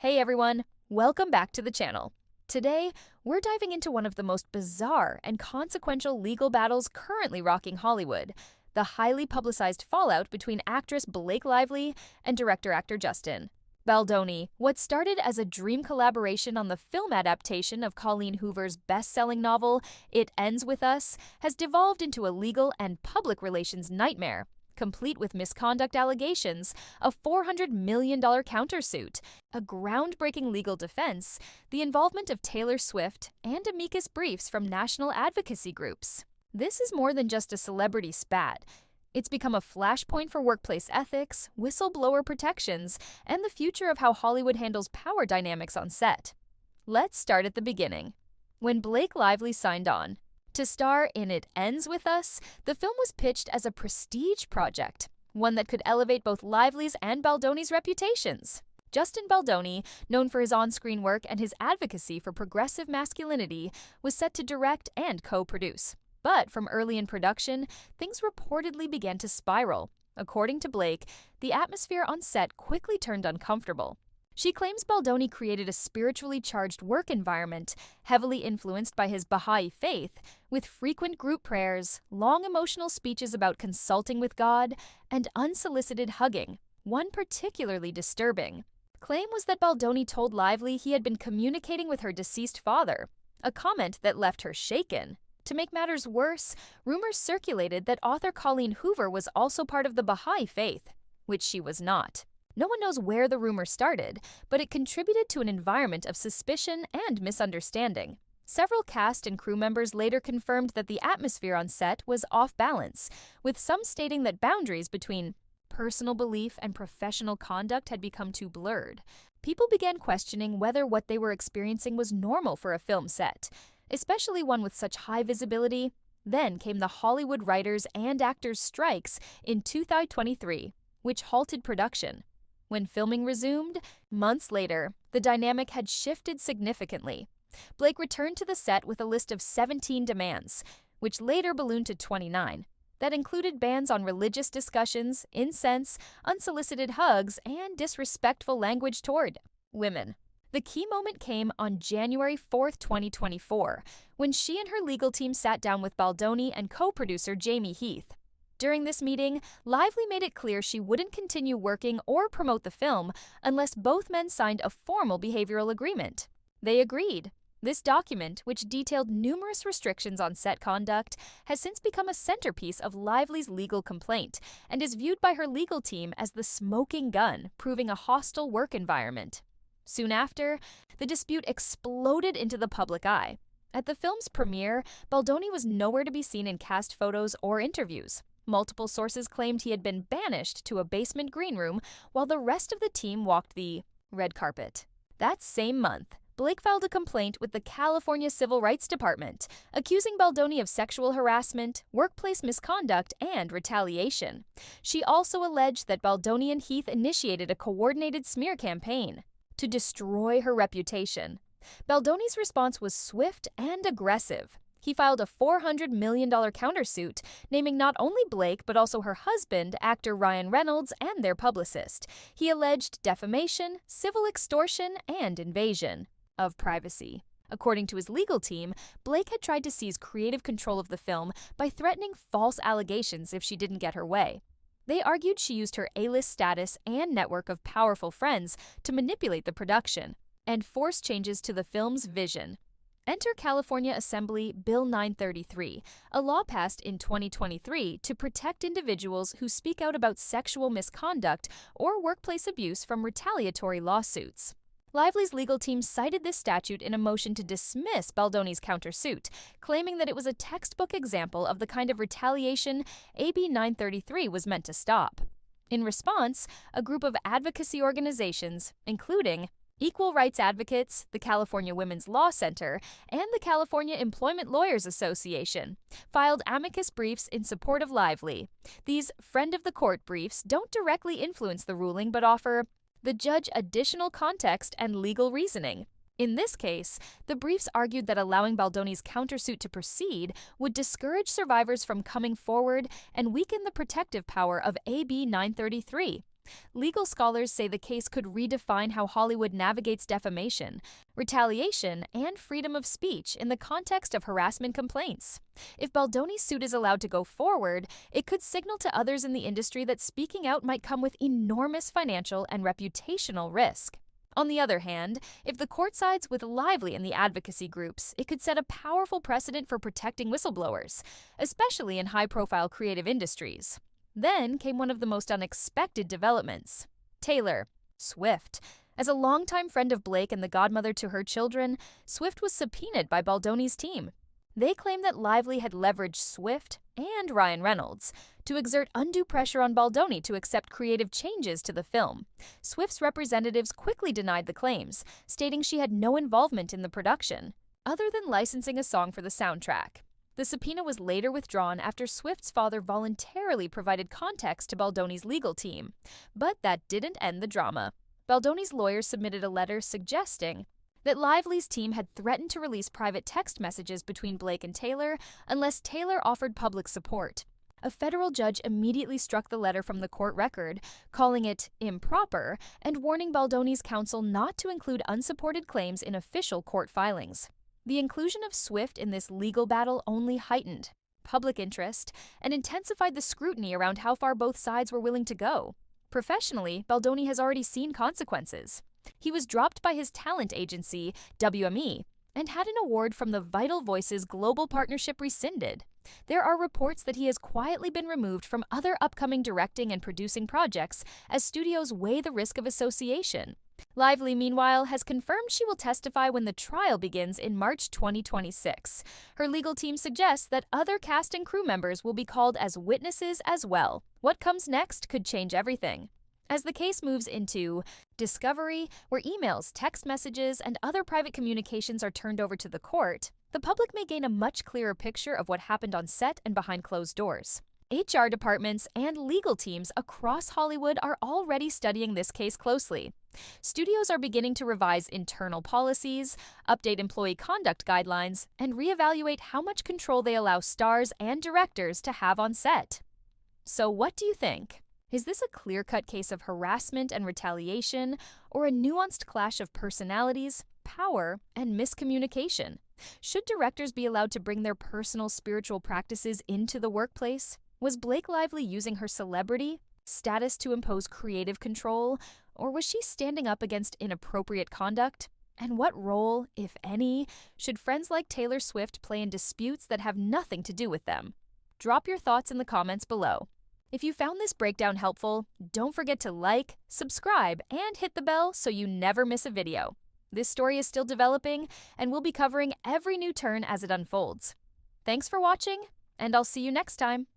Hey everyone, welcome back to the channel. Today, we're diving into one of the most bizarre and consequential legal battles currently rocking Hollywood, the highly publicized fallout between actress Blake Lively and director-actor Justin. Baldoni, what started as a dream collaboration on the film adaptation of Colleen Hoover's best-selling novel, It Ends With Us, has devolved into a legal and public relations nightmare, complete with misconduct allegations, a $400 million countersuit, a groundbreaking legal defense, the involvement of Taylor Swift, and amicus briefs from national advocacy groups. This is more than just a celebrity spat. It's become a flashpoint for workplace ethics, whistleblower protections, and the future of how Hollywood handles power dynamics on set. Let's start at the beginning. When Blake Lively signed on to star in It Ends With Us, the film was pitched as a prestige project, one that could elevate both Lively's and Baldoni's reputations. Justin Baldoni, known for his on-screen work and his advocacy for progressive masculinity, was set to direct and co-produce. But from early in production, things reportedly began to spiral. According to Blake, the atmosphere on set quickly turned uncomfortable. She claims Baldoni created a spiritually charged work environment, heavily influenced by his Baha'i faith, with frequent group prayers, long emotional speeches about consulting with God, and unsolicited hugging, one particularly disturbing. Claim was that Baldoni told Lively he had been communicating with her deceased father, a comment that left her shaken. To make matters worse, rumors circulated that author Colleen Hoover was also part of the Baha'i faith, which she was not. No one knows where the rumor started, but it contributed to an environment of suspicion and misunderstanding. Several cast and crew members later confirmed that the atmosphere on set was off balance, with some stating that boundaries between personal belief and professional conduct had become too blurred. People began questioning whether what they were experiencing was normal for a film set, especially one with such high visibility. Then came the Hollywood writers and actors strikes in 2023, which halted production. When filming resumed, months later, the dynamic had shifted significantly. Blake returned to the set with a list of 17 demands, which later ballooned to 29. That included bans on religious discussions, incense, unsolicited hugs, and disrespectful language toward women. The key moment came on January 4, 2024, when she and her legal team sat down with Baldoni and co-producer Jamie Heath. During this meeting, Lively made it clear she wouldn't continue working or promote the film unless both men signed a formal behavioral agreement. They agreed. This document, which detailed numerous restrictions on set conduct, has since become a centerpiece of Lively's legal complaint and is viewed by her legal team as the smoking gun, proving a hostile work environment. Soon after, the dispute exploded into the public eye. At the film's premiere, Baldoni was nowhere to be seen in cast photos or interviews. Multiple sources claimed he had been banished to a basement green room while the rest of the team walked the red carpet. That same month, Blake filed a complaint with the California Civil Rights Department, accusing Baldoni of sexual harassment, workplace misconduct, and retaliation. She also alleged that Baldoni and Heath initiated a coordinated smear campaign to destroy her reputation. Baldoni's response was swift and aggressive. He filed a $400 million countersuit, naming not only Blake but also her husband, actor Ryan Reynolds, and their publicist. He alleged defamation, civil extortion, and invasion of privacy. According to his legal team, Blake had tried to seize creative control of the film by threatening false allegations if she didn't get her way. They argued she used her A-list status and network of powerful friends to manipulate the production and force changes to the film's vision. Enter California Assembly Bill 933, a law passed in 2023 to protect individuals who speak out about sexual misconduct or workplace abuse from retaliatory lawsuits. Lively's legal team cited this statute in a motion to dismiss Baldoni's countersuit, claiming that it was a textbook example of the kind of retaliation AB 933 was meant to stop. In response, a group of advocacy organizations, including Equal Rights Advocates, the California Women's Law Center, and the California Employment Lawyers Association, filed amicus briefs in support of Lively. These friend of the court briefs don't directly influence the ruling but offer the judge additional context and legal reasoning. In this case, the briefs argued that allowing Baldoni's countersuit to proceed would discourage survivors from coming forward and weaken the protective power of AB 933, Legal scholars say the case could redefine how Hollywood navigates defamation, retaliation, and freedom of speech in the context of harassment complaints. If Baldoni's suit is allowed to go forward, it could signal to others in the industry that speaking out might come with enormous financial and reputational risk. On the other hand, if the court sides with Lively and the advocacy groups, it could set a powerful precedent for protecting whistleblowers, especially in high-profile creative industries. Then came one of the most unexpected developments. Taylor Swift. As a longtime friend of Blake and the godmother to her children, Swift was subpoenaed by Baldoni's team. They claim that Lively had leveraged Swift and Ryan Reynolds to exert undue pressure on Baldoni to accept creative changes to the film. Swift's representatives quickly denied the claims, stating she had no involvement in the production, other than licensing a song for the soundtrack. The subpoena was later withdrawn after Swift's father voluntarily provided context to Baldoni's legal team. But that didn't end the drama. Baldoni's lawyers submitted a letter suggesting that Lively's team had threatened to release private text messages between Blake and Taylor unless Taylor offered public support. A federal judge immediately struck the letter from the court record, calling it improper and warning Baldoni's counsel not to include unsupported claims in official court filings. The inclusion of Swift in this legal battle only heightened public interest and intensified the scrutiny around how far both sides were willing to go. Professionally, Baldoni has already seen consequences. He was dropped by his talent agency, WME, and had an award from the Vital Voices Global Partnership rescinded. There are reports that he has quietly been removed from other upcoming directing and producing projects as studios weigh the risk of association. Lively, meanwhile, has confirmed she will testify when the trial begins in March 2026. Her legal team suggests that other cast and crew members will be called as witnesses as well. What comes next could change everything. As the case moves into discovery, where emails, text messages, and other private communications are turned over to the court, the public may gain a much clearer picture of what happened on set and behind closed doors. HR departments and legal teams across Hollywood are already studying this case closely. Studios are beginning to revise internal policies, update employee conduct guidelines, and reevaluate how much control they allow stars and directors to have on set. So what do you think? Is this a clear-cut case of harassment and retaliation, or a nuanced clash of personalities, power, and miscommunication? Should directors be allowed to bring their personal spiritual practices into the workplace? Was Blake Lively using her celebrity status to impose creative control, or was she standing up against inappropriate conduct? And what role, if any, should friends like Taylor Swift play in disputes that have nothing to do with them? Drop your thoughts in the comments below. If you found this breakdown helpful, don't forget to like, subscribe, and hit the bell so you never miss a video. This story is still developing, and we'll be covering every new turn as it unfolds. Thanks for watching, and I'll see you next time.